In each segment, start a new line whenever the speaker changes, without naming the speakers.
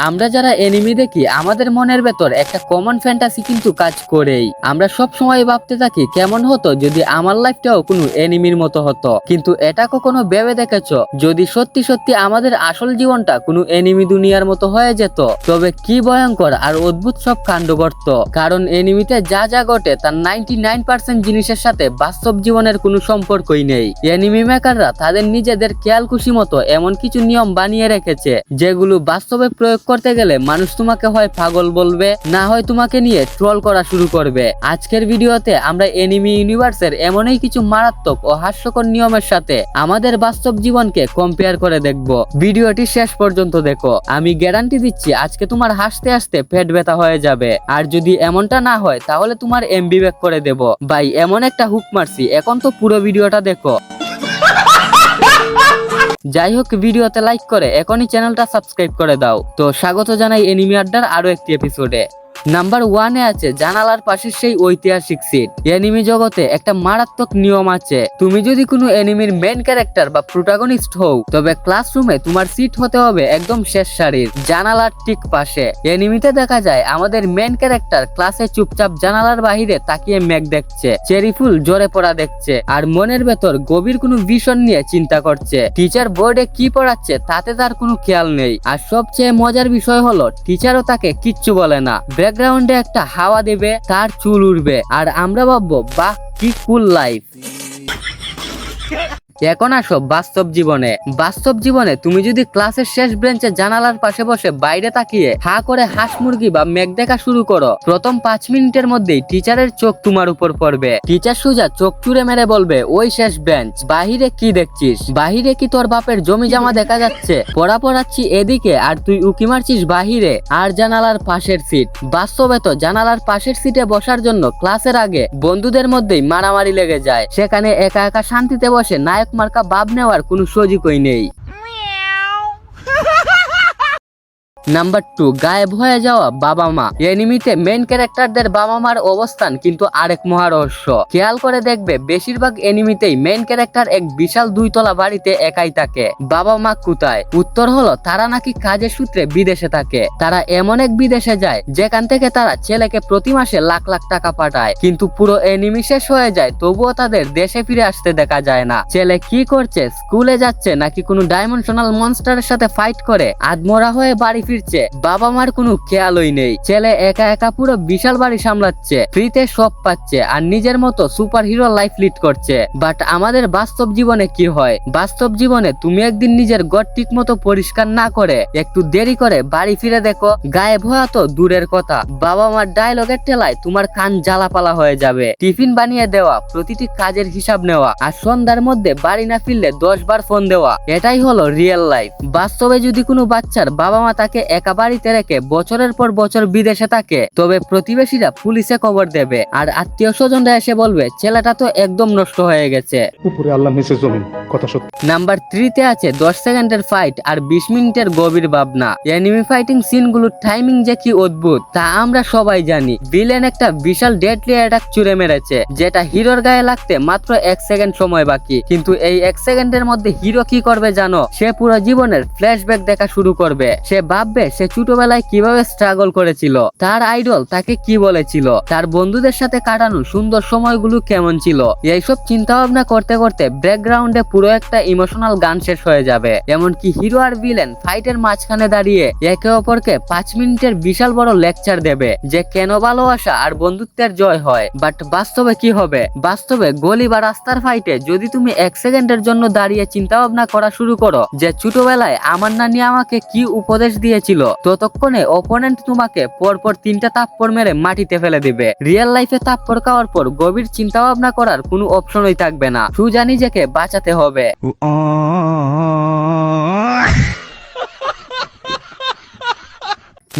আমরা যারা এনিমি দেখি আমাদের মনের ভেতর একটা কমন ফ্যান্টাসি কিন্তু কাজ করেই। আমরা সব সময় ভাবতে থাকি কেমন হতো যদি আমার লাইফটাও কোনো এনিমির মতো হতো। কিন্তু এটা কখনো ভেবে দেখেছো যদি সত্যি সত্যি আমাদের আসল জীবনটা কোনো এনিমি দুনিয়ার মতো হয়ে যেত, তবে কি ভয়ঙ্কর আর অদ্ভুত সব কাণ্ড ঘটতো। কারণ এনিমিতে যা যা ঘটে তার 99% জিনিসের সাথে বাস্তব জীবনের কোনো সম্পর্কই নেই। এনিমি মেকাররা তাদের নিজেদের খেয়াল খুশি মতো এমন কিছু নিয়ম বানিয়ে রেখেছে যেগুলো বাস্তবে প্রয়োগ করতে গেলে মানুষ তোমাকে হয় পাগল বলবে, না হয় তোমাকে নিয়ে ট্রল করা শুরু করবে। আজকের ভিডিওতে আমরা এনিমি ইউনিভার্সের এমনই কিছু মারাত্মক ও হাস্যকর নিয়মের সাথে আমাদের বাস্তব জীবনকে কম্পেয়ার করে দেখব। ভিডিওটি শেষ পর্যন্ত দেখো, আমি গ্যারান্টি দিচ্ছি আজকে তোমার হাসতে হাসতে পেট ব্যথা হয়ে যাবে। আর যদি এমনটা না হয় তাহলে তোমার এমবি ব্যাক করে দেব। ভাই এমন একটা হুক মারছি, এখন তো পুরো ভিডিওটা দেখো। যাই হোক, ভিডিওতে লাইক করে এখনই চ্যানেলটা সাবস্ক্রাইব করে দাও। তো স্বাগত জানাই এনিমি আড্ডার আরো একটি এপিসোডে। নাম্বার 1-এ আছে জানালার পাশের সেই ঐতিহাসিক সিট। এনিমি জগতে একটা মারাত্মক নিয়ম আছে, তুমি যদি কোনো এনিমির মেইন ক্যারেক্টার বা প্রোটাগনিস্ট হও তবে ক্লাসরুমে তোমার সিট হতে হবে একদম শেষ সারির, জানালার ঠিক পাশে। এনিমিতে দেখা যায় আমাদের মেইন ক্যারেক্টার ক্লাসে চুপচাপ জানালার বাহিরে তাকিয়ে মেঘ দেখছে, চেরি ফুল ঝরে পড়া দেখছে, আর মনের ভেতর গভীর কোনো ভিশন নিয়ে চিন্তা করছে। টিচার বোর্ডে কি পড়াচ্ছে তাতে তার কোনো খেয়াল নেই। আর সবচেয়ে মজার বিষয় হলো টিচারও তাকে কিচ্ছু বলে না। ব্যাকগ্রাউন্ডে একটা হাওয়া দেবে, তার চুল উড়বে, আর আমরা ভাববো বাহ কি কুল লাইফ। এখন আসো বাস্তব জীবনে। বাস্তব জীবনে তুমি যদি ক্লাসের শেষ বেঞ্চে জানালার পাশে বসে বাইরে তাকিয়ে হা করে হাঁস মুরগি বা মেঘ দেখা শুরু করো, প্রথম 5 মিনিটের মধ্যেই টিচারের চোখ তোমার উপর পড়বে। টিচার সোজা চোখ চুরে মেরে বলবে, ওই শেষ বেঞ্চ, বাহিরে কি দেখছিস? বাহিরে কি তোর বাপের জমি জমা দেখা যাচ্ছে? পড়া পড়াচ্ছি এদিকে আর তুই উকি মারছিস বাহিরে। আর জানালার পাশের সিট, বাস্তবে তো জানালার পাশের সিটে বসার জন্য ক্লাসের আগে বন্ধুদের মধ্যেই মারামারি লেগে যায়। সেখানে একা একা শান্তিতে বসে নায়ক মার্কা ভাব নেওয়ার কোনো সুযোগই নেই। নাম্বার 2, গায়েব হয়ে যাওয়া বাবা মা। এনিমিতে মেইন ক্যারেক্টারদের বাবা মার অবস্থান কিন্তু আরেক মহারহস্য। খেয়াল করে দেখবে বেশিরভাগ এনিমিতেই মেইন ক্যারেক্টার এক বিশাল 2 তলা বাড়িতে একাই থাকে। বাবা মা কোথায়? উত্তর হলো তারা নাকি কাজের সূত্রে বিদেশে থাকে। তারা এমন এক বিদেশে যায় যেখান থেকে তারা ছেলেকে প্রতি মাসে লাখ লাখ টাকা পাঠায়। কিন্তু পুরো এনিমি শেষ হয়ে যায় তবুও তাদের দেশে ফিরে আসতে দেখা যায় না। ছেলে কি করছে? স্কুলে যাচ্ছে নাকি কোনো ডাইমেনশনাল মনস্টারের সাথে ফাইট করে আধমরা হয়ে বাড়ি ফিরছে? বাবা মার কোনো খেয়ালই নেই। ছেলে একা একা পুরো বিশাল বাড়ি সামলাচ্ছে, ফ্রিতে সব পাচ্ছে, আর নিজের মতো সুপার হিরো লাইফ লিড করছে। বাট আমাদের বাস্তব জীবনে কি হয়? বাস্তব জীবনে তুমি একদিন নিজের ঘর ঠিক মতো পরিষ্কার না করে একটু দেরি করে বাড়ি ফিরে দেখো, গায়েব হওয়া তো দূরের কথা, বাবা মার ডায়লগের টেলায় তোমার কান জ্বালাপালা হয়ে যাবে। টিফিন বানিয়ে দেওয়া, প্রতিটি কাজের হিসাব নেওয়া, আর সন্ধ্যার মধ্যে বাড়ি না ফিরলে 10 বার ফোন দেওয়া, এটাই হলো রিয়েল লাইফ। বাস্তবে যদি কোনো বাচ্চার বাবা মা তাকে একা বাড়িতে রেখে বছরের পর বছর বিদেশে থাকে তবে প্রতিবেশীরা পুলিশে খবর দেবে, আর আত্মীয় স্বজনরা এসে বলবে ছেলেটা তো একদম নষ্ট হয়ে গেছে।
উপরে আল্লাহ নিচে জমিন, কথা সত্য।
নাম্বার 3-তে আছে 10 সেকেন্ডের ফাইট আর 20 মিনিটের গভীর ভাবনা। এনিমি ফাইটিং সিনগুলোর টাইমিং যে কি অদ্ভুত তা আমরা সবাই জানি। ভিলেন একটা বিশাল ডেডলি অ্যাটাক ছুড়ে মেরেছে যেটা হিরোর গায়ে লাগতে মাত্র 1 সেকেন্ড সময় বাকি, কিন্তু এই 1 সেকেন্ডের মধ্যে হিরো কি করবে জানো? সে পুরো জীবনের ফ্ল্যাশব্যাক দেখা শুরু করবে। সে ভাববে সে ছোটবেলায় কিভাবে স্ট্রাগল করেছিল, তার আইডল তাকে কি বলেছিল, তার বন্ধুদের সাথে কাটানো সুন্দর সময়গুলো কেমন ছিল। এইসব চিন্তা ভাবনা করতে করতে ব্যাকগ্রাউন্ডে পুরো একটা ইমোশনাল গান শেষ হয়ে যাবে। এমনকি হিরো আর ভিলেন ফাইটের মাঝখানে দাঁড়িয়ে একে অপরকে 5 মিনিটের বিশাল বড় লেকচার দেবে যে কেন ভালোবাসা আর বন্ধুত্বের জয় হয়। বাট বাস্তবে কি হবে? বাস্তবে গলি বা রাস্তার ফাইটে যদি তুমি 1 সেকেন্ডের জন্য দাঁড়িয়ে চিন্তা ভাবনা করা শুরু করো যে ছোটবেলায় আমার নানি আমাকে কি উপদেশ দিয়েছিল, ততক্ষণে অপোনেন্ট তোমাকে পরপর 3টা থাপ্পড় মেরে মাটিতে ফেলে দিবে। রিয়েল লাইফে থাপ্পড় খাওয়ার পর গভীর চিন্তা ভাবনা করার কোনো অপশনই থাকবে না, সোজা নিজেকে বাঁচাতে হবে।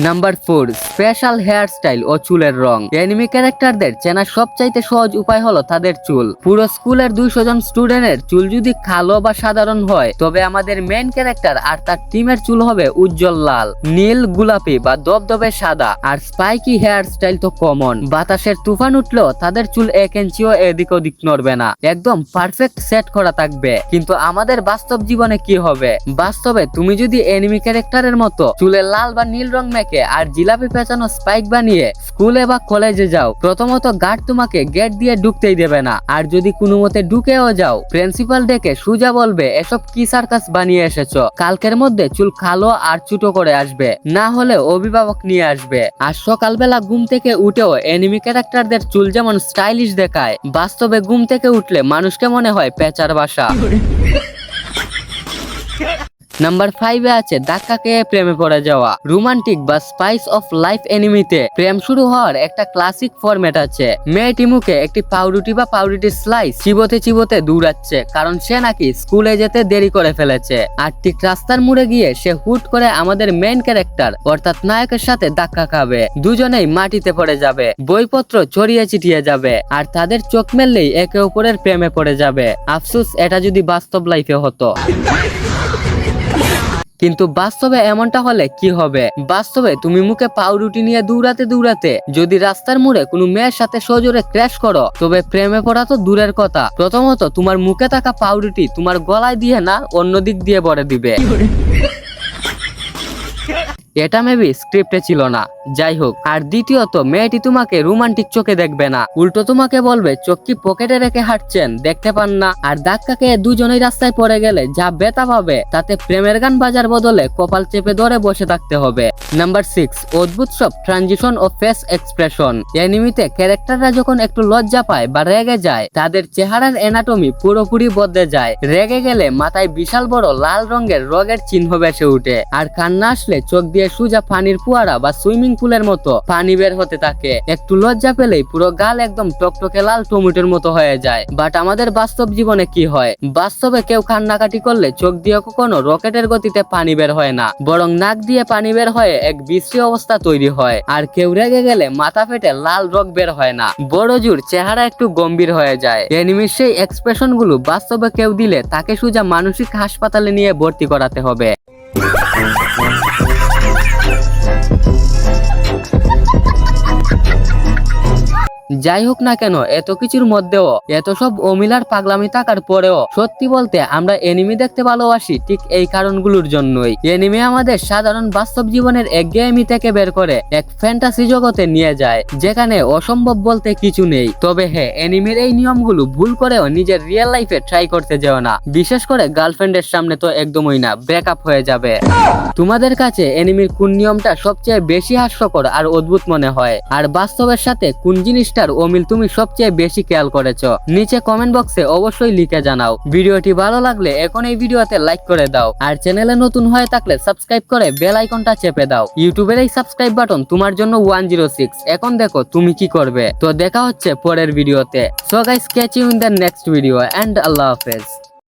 নাম্বার 4, স্পেশাল হেয়ার স্টাইল ও চুলের রং। এনিমি ক্যারেক্টারদের চেনার সবচাইতে সহজ উপায় হলো তাদের চুল। পুরো স্কুলের 200 জন স্টুডেন্টের চুল যদি কালো বা সাধারণ হয়, তবে আমাদের মেইন ক্যারেক্টার আর তার টিমের চুল হবে উজ্জ্বল লাল, নীল, গোলাপি বা দবদবে সাদা। আর স্পাইকি হেয়ার স্টাইল তো কমন, বাতাসের তুফান উঠলেও তাদের চুল 1 ইঞ্চিও এদিক ওদিক নড়বে না, একদম পারফেক্ট সেট করা থাকবে। কিন্তু আমাদের বাস্তব জীবনে কি হবে? বাস্তবে তুমি যদি এনিমি ক্যারেক্টারের মতো চুলে লাল বা নীল রং মেখে আর জিলাপি পেঁচানো স্পাইক বানিয়ে স্কুলে বা কলেজে যাও, প্রথমত গার্ড তোমাকে গেট দিয়ে ঢুকতেই দেবে না। আর যদি কোনো মতে ঢুকেও যাও, প্রিন্সিপাল ডেকে সুজা বলবে এসব কি সার্কাস বানিয়ে এসেছো, কালকের মধ্যে চুল কালো আর ছোট করে আসবে, না হলে অভিভাবক নিয়ে আসবে। আর সকালবেলা ঘুম থেকে উঠেও এনিমি ক্যারেক্টারদের চুল যেমন স্টাইলিশ দেখায়, বাস্তবে ঘুম থেকে উঠলে মানুষকে মনে হয় পেঁচার বাসা। নাম্বার 5 এ আছে ধাক্কা খেয়ে প্রেমে পড়ে যাওয়া। রোমান্টিক বা স্পাইস অফ লাইফ এনিমিতে প্রেম শুরু হওয়ার একটা ক্লাসিক ফরম্যাট আছে। মেয়েটি মুখে একটি পাউরুটি বা পাউরুটি স্লাইস চিবোতে চিবোতে দৌড়াচ্ছে, কারণ সে নাকি স্কুলে যেতে দেরি করে ফেলেছে। আর ঠিক রাস্তার মোড়ে গিয়ে সে হুট করে আমাদের মেইন ক্যারেক্টার অর্থাৎ নায়কের সাথে ধাক্কা খাবে, দুজনেই মাটিতে পড়ে যাবে, বইপত্র ছড়িয়ে ছিটিয়ে যাবে, আর তাদের চোখ মেললেই একে অপরের প্রেমে পড়ে যাবে। আফসোস, এটা যদি বাস্তব লাইফে হতো। কিন্তু বাস্তবে এমনটা হলে কি হবে? বাস্তবে তুমি মুখে পাউরুটি নিয়ে দৌড়াতে দৌড়াতে যদি রাস্তার মোড়ে কোনো মেয়ের সাথে সজোরে ক্র্যাশ করো, তবে প্রেমে পড়া তো দূরের কথা, প্রথমত তোমার মুখে থাকা পাউরুটি তোমার গলায় দিয়ে না অন্য দিক দিয়ে ভরে দিবে। এটা মেবি স্ক্রিপ্টে ছিল না, যাই হোক। আর দ্বিতীয়ত, মেয়েটি তোমাকে রোমান্টিক চোখে দেখবে না, উল্টো তোমাকে বলবে চোখ কি পকেটে রেখে হাঁটছেন, দেখতে পান না? আর ধাক্কা খেয়ে দুজনেই রাস্তায় পড়ে গেলে যা ব্যথা পাবে, তাতে প্রেমের গান বাজার বদলে কপাল চেপে ধরে বসে থাকতে হবে। নাম্বার 6, অদ্ভুত সব ট্রানজিশন ও ফেস এক্সপ্রেশন। এনিমিতে ক্যারেক্টাররা যখন একটু লজ্জা পায় বা রেগে যায়, তাদের চেহারার অ্যানাটমি পুরোপুরি বদলে যায়। রেগে গেলে মাথায় বিশাল বড় লাল রঙের রোগের চিহ্ন ভেসে উঠে, আর কান্না আসলে চোখ দিয়ে সুজা পানির ফুয়ারা বা সুইমিং পুলের মতো পানি বের হতে থাকে। একটু লজ্জা পেলেই পুরো গাল একদম টকটকে লাল টমেটোর মতো হয়ে যায়। বাট আমাদের বাস্তব জীবনে কি হয়? বাস্তবে কেউ কান্নাকাটি করলে চোখ দিয়ে কখনো রকেটের গতিতে পানি বের হয় না, বরং নাক দিয়ে পানি বের হয়ে এক বিশ্রী অবস্থা তৈরি হয়। আর কেউ রেগে গেলে মাথা ফেটে লাল রোগ বের হয় না, বড় জোর চেহারা একটু গম্ভীর হয়ে যায়। এনিমির সেই এক্সপ্রেশন গুলো বাস্তবে কেউ দিলে তাকে সোজা মানসিক হাসপাতালে নিয়ে ভর্তি করাতে হবে। যাই হোক না কেন, এত কিছুর মধ্যেও, এত সব অমিলার পাগলামি থাকার পরেও সত্যি বলতে আমরা এনিমি দেখতে ভালোবাসি ঠিক এই কারণগুলোর জন্যই। এনিমি আমাদের সাধারণ বাস্তব জীবনের একঘেয়েমি থেকে বের করে এক ফ্যান্টাসি জগতে নিয়ে যায়, যেখানে অসম্ভব বলতে কিছু নেই। তবে হ্যাঁ, এনিমির এই নিয়মগুলো ভুল করেও নিজের রিয়েল লাইফে ট্রাই করতে যেও না, বিশেষ করে গার্লফ্রেন্ডের সামনে তো একদমই না, ব্রেকআপ হয়ে যাবে। তোমাদের কাছে এনিমির কোন নিয়মটা সবচেয়ে বেশি হাস্যকর আর অদ্ভুত মনে হয়? আর বাস্তবের সাথে কোন জিনিসটার অমিল তুমি সবচেয়ে বেশি খেয়াল করেছো? নিচে কমেন্ট বক্সে অবশ্যই লিখে জানাও। ভিডিওটি ভালো লাগলে এখন এই ভিডিওতে লাইক করে দাও, আর চ্যানেলে নতুন হয়ে থাকলে সাবস্ক্রাইব করে বেল আইকনটা চেপে দাও। ইউটিউবের এই সাবস্ক্রাইব বাটন তোমার জন্য 106। এখন দেখো তুমি কি করবে। তো দেখা হচ্ছে পরের ভিডিওতে। So guys, catch you in the next video and আল্লাহ হাফেজ।